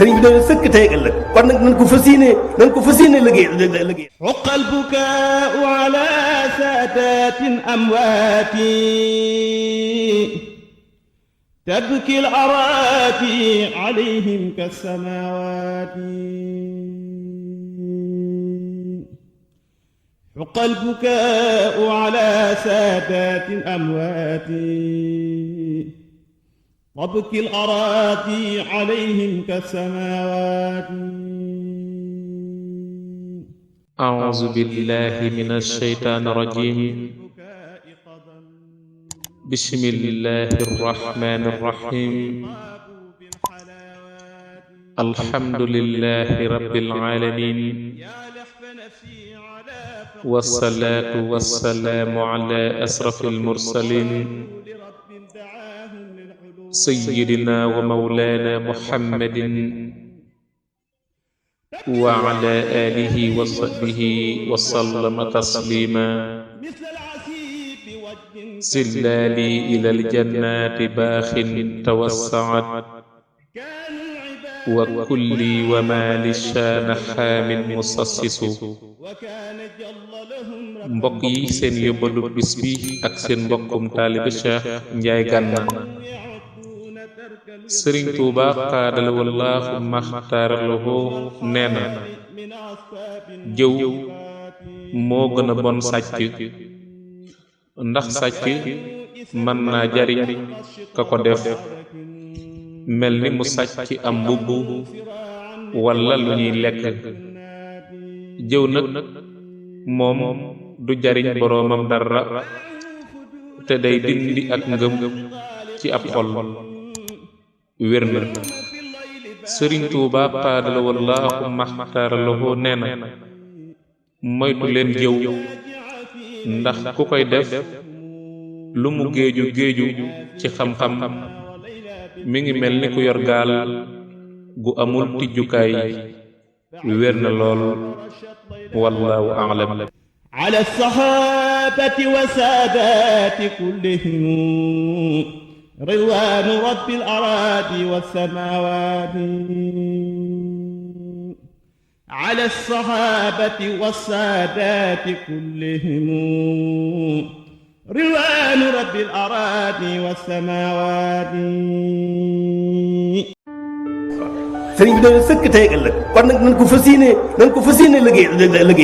sëriñ bi dañu sëkk tey ak ëllëg kon nag nañ ko fas yéene liggéey uqa albukaau ala saadatin amwaati tabki al-araati alayhim kas-samaawaati uqa albukaau ala saadatin amwaati تبكي الأراضي عليهم كالسماوات. أعوذ بالله من الشيطان الرجيم. بسم الله الرحمن الرحيم. الحمد لله رب العالمين، والصلاة والسلام على أشرف المرسلين سيدنا ومولانا محمد وعلى آله وصحبه وسلم تسليما. سلالي إلى الجنات باخ توسعت، وكلي وما للشان حام مسسس. mbokk yi seen yóbbalu bis bi ak seen mbokkum taalibe Cheikh Njaay Gànna. Sëriñ Tuuba xaadala wallaahu maxtaaralahu nee na jëw moo gën a bon sàcc, ndax sàcc mën naa jariñ ka ko def mel ni mu sàcc am mbubb walla lu ñuy lekk. jëw nag moom du jariñ boroomam dara, te day dindi ak ngëm ci ab xol. wér na. Sëriñ Tuuba xaadala wallaahu maxtaaralahu nee na moytu leen jëw, ndax ku koy def lu mu géeju géeju ci xam-xam mi ngi mel ni ku yor gaal gu amul tijjukaay. wér na lool. wallaahu a'lam. ala sahabati wa saadati kullihim ridwaanu rabbil araadi was-samaawaati. ala sahabati wa saadati kullihim ridwaanu rabbil araadi was-samaawaati. sëriñ bi dañu sëkk tey ak ëllëg kon nag nañ ko fas yéene liggéey